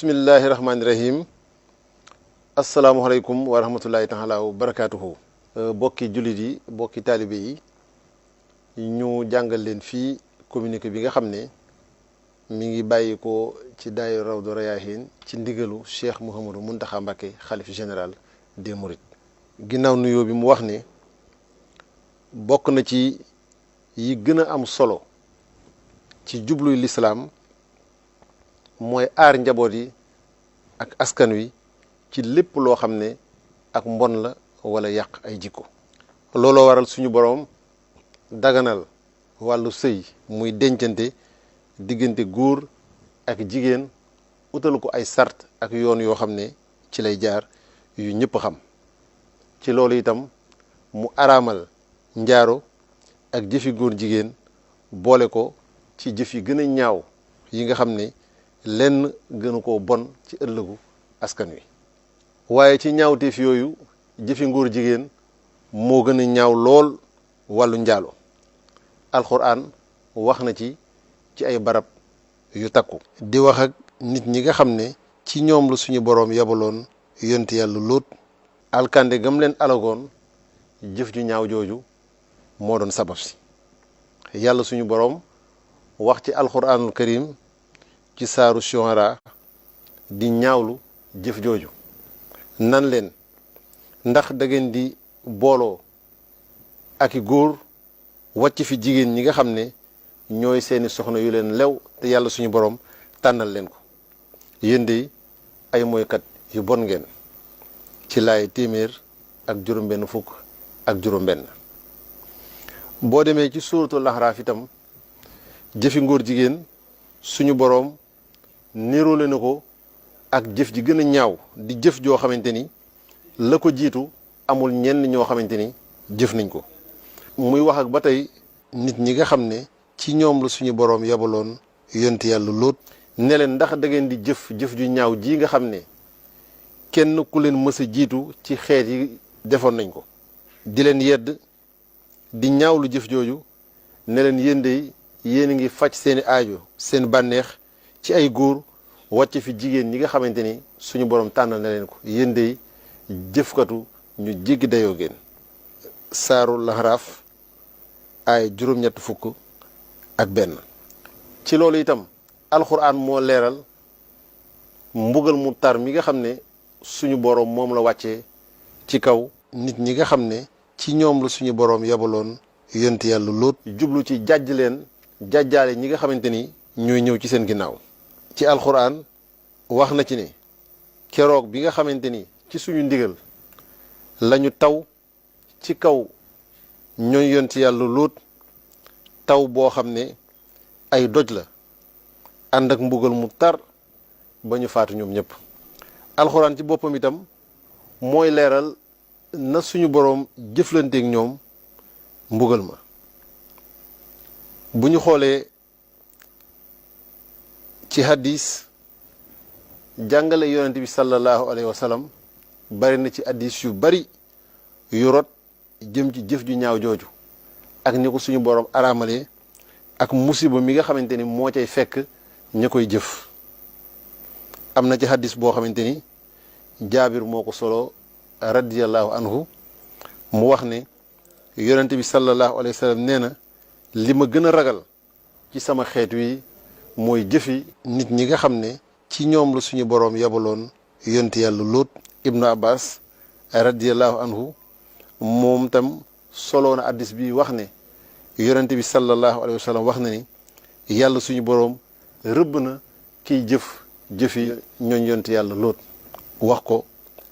bismillahi rahmaani rahim asalaamualeykum wa rahmatullahi taala wa barakaatuhu. bokki jullit yi bokki taalibe yi ñu jàngal leen fii communiqué bi nga xam ne mi ngi bàyyi ko ci daayira Rawdu Rayaahiin ci ndigalu Cheikh Mouhamadou Mountakha Mbacké xalif général des Mourides. ginnaaw nuyoo bi mu wax ne bokk na ci yi gën a am solo ci jubluy lislaam mooy aar njaboot yi ak askan wi ci lépp loo xam ne ak mbon la wala yàq ay jikko. looloo waral suñu boroom daganal wàllu sëy muy dencante diggante góor ak jigéen utal ko ay sart ak yoon yoo xam ne ci lay jaar yu ñëpp xam. ci loolu itam mu araamal njaaro ak jëfi góor jigéen boole ko ci jëf yi gën a ñaaw yi nga xam ne lenn gënu koo bon ci ëllëgu askan wi. waaye ci ñaawteef yooyu jëfi ngóor jigéen moo gën a ñaaw lool wàllu njaalo. alxuraan wax na ci ay barab yu takku. di wax ak nit ñi nga xam ne ci ñoom la suñu boroom yabaloon yonti yàlla Lóot. alkande gam leen alagoon jëf ju ñaaw jooju moo doon sabab si. yàlla suñu boroom wax ci alxuraanul karim ci saaru Shu'ara di ñaawlu jëf jooju nan leen ndax da ngeen di booloo ak i góor wàcc fi jigéen ñi nga xam ne ñooy seeni soxna yu leen lew te yàlla suñu boroom tànnal leen ko. yéen de ay moykat yu bon ngeen. ci laay téeméer ak juróom-benn fukk ak juróom-benn. boo demee ci suuratul Ahraaf itam jëfi ngóor jigéen suñu boroom niroole na ko ak jëf ji gën a ñaaw di jëf joo xamante ni la ko jiitu amul ñenn ñoo xamante ni jëf nañ ko. muy wax ak ba tey nit ñi nga xam ne ci ñoom la suñu boroom yabaloon yonti yàlla Lóot ne leen ndax da ngeen di jëf ju ñaaw ji nga xam ne kenn ku leen mës a jiitu ci xeet yi defoon nañ ko. di leen yedd di ñaawlu jëf jooju ne leen yéen de yéen a ngi faj seeni aajo seen bànneex ci ay góor wàcc fi jigéen ñi nga xamante ni suñu borom tànnal na leen ko. yéen de jëfkatu ñu jéggi dayoo ngeen. saaru Lahraaf ay juróom-ñett fukk ak benn. ci loolu itam alxuraan moo leeral mbugal mu tar mi nga xam ne suñu boroom moom la wàccee ci kaw nit ñi nga xam ne ci ñoom la suñu boroom yabaloon yonti yàlla Lóot jublu ci jàjj leen jàjjaale ñi nga xamante ni ñooy ñëw ci seen ginnaaw. ci alxuraan wax na ci ne keroog bi nga xamante ni ci suñu ndigal lañu taw ci kaw ñooñ yonti yàlla Lóot taw boo xam ne ay doj la ànd ak mbugal mu tar ba ñu faatu ñoom ñëpp. alxuraan ci boppam itam mooy leeral na suñu boroom jëflanteek ñoom mbugal ma. bu ñu xoolee ci hadis jàngale yonent bi sallallahu alayhi wa sallam bari na ci hadis yu bari yu rot jëm ci jëf ju ñaaw jooju ak ñi ko suñu boroom araamalee ak musiba mi nga xamante ni moo cay fekk ña koy jëf. am na ci hadis boo xamante ni jaabir moo ko solo radiyallahu anhu mu wax ne yonent bi sallallahu alayhi wa sallam nee na li ma gën a ragal ci sama xeet wi mooy jëfi nit ñi nga xam ne ci ñoom la suñu boroom yabaloon yonti yàlla Lóot. ibnu abbas radiyallahu anhu moom tam solo na hadis bi wax ne yonent bi sallallahu alayhi wa sallam wax na ni yàlla suñu boroom rëbb na kiy jëfi ñooñ yonti yàlla Lóot. wax ko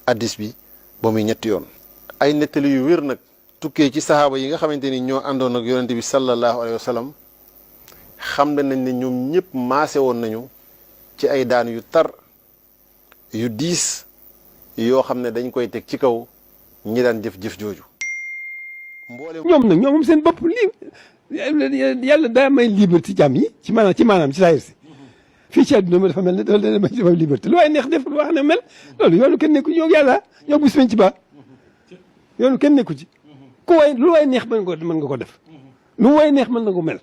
hadis bi ba muy ñetti yoon. ay nettali yu wér nag tukkee ci saxaaba yi nga xamante ni ñoo àndoon ak yonent bi sallallahu alayhi wa sallam xam nañ ne ñoom ñëpp maase woon nañu ci ay daan yu tar yu diis yoo xam ne dañ koy teg ci kaw ñi daan jëf jooju. ñoom nag ñoom seen bopp yàlla daa may liberté jàmm yi ci maanaam ci saayir si fii ci àdduna ma dafa mel ne dafa may liberté lu waay neex def lu wax ne mel loolu yoonu kenn nekku ñoo yàlla ñoo bis ci ba yoonu kenn nekku ci ku waay lu waay neex mën nga ko def lu waay neex mën na ko mel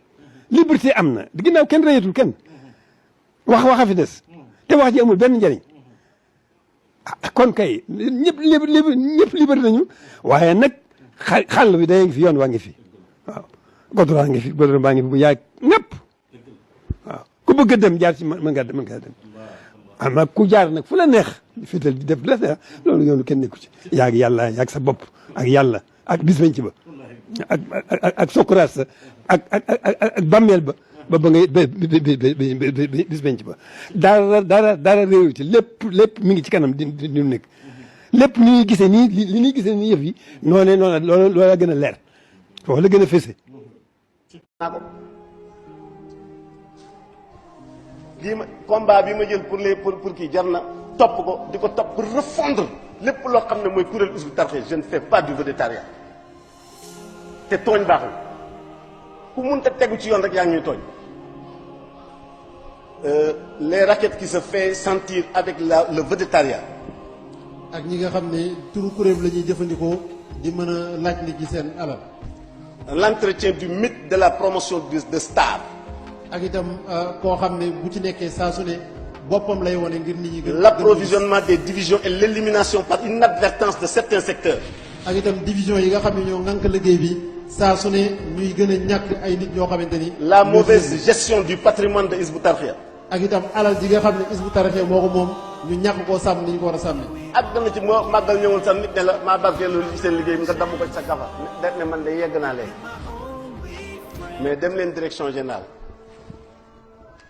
liberté am na ginnaaw kenn reyatul kenn waxa fi des te wax ji amul benn njëriñ kon kay ñëpp libéré nañu waaye nag xàll bi day ngi fi yoon waa ngi fi waaw goudron ngi fi goudron baa ngi fi bu yaay ñëpp waaw ku bëgg a dem jaar ci mën nga dem ama ku jaar nag fu la neex fital di def la neex loolu yoonu kenn nekku ci yaag yàlla yaag sa bopp ak yàlla ak bis bañ ci ba ak sokuraat sa ak bàmmeel ba ngay bis bañ ci ba dara réew ci lépp mi ngi ci kanam di ñu nekk lépp ni ñuy gisee nii li ñuy gisee nii yëf yi noonu loola gën a leer foofu la gën a fese lii ma combat bi ma jël pour kii jar na topp ko di ko topp pour refondre lépp loo xam ne mooy kuréel Hizbut Tarqiyyah je ne fais pas du végétariat te tooñ baaxul ku mënta tegu ci yoon rek yaa ngi ñuy tooñ les raquettes qui se fait sentir avec le végétariat ak ñi nga xam ne turu kuréel la ñuy jëfandikoo di mën a laaj li ci seen alal. l'entretien du mythe de la promotion de star. ak itam koo xam ne bu ci nekkee saa su ne boppam lay wane ngir nit ñi gën l'approvisionnement des divisions et l'élimination par inadvertance de certains secteurs. ak itam division yi nga xam ne ñoo ŋànk liggéey bi saa su ne ñuy gën a ñàkk ay nit ñoo xamante ni. la mauvaise gestion du patrimoine de Hizbut Tarqiyyah. ak itam alal ji nga xam ne Hizbut Tarqiyyah moo ko moom ñu ñàkk koo sàmm ni ñu ko war a sàmmee. ak dana ci moo màggal ñëwoon sax nit ne la maa barkeelu ci seen liggéey nga damm ko ci sa kafa ne man de yegg naa léegi mais dem leen direction générale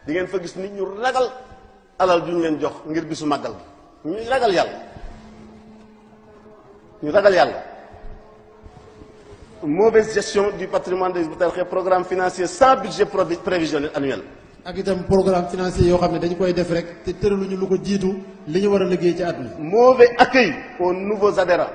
di ngeen fa gis nit ñu ragal alal ju ñu leen jox ngir bisu màggal ñu ragal yàlla mauvaise gestion du patrimoine de Hizbut Tarqiyyah programme financier sans budget prévisionnel annuel. ak itam programme financier yoo xam ne dañu koy def rek te tëraluñu lu ko jiitu li ñu war a liggéey ci at mi. mauvais accueil aux nouveaux adhérents.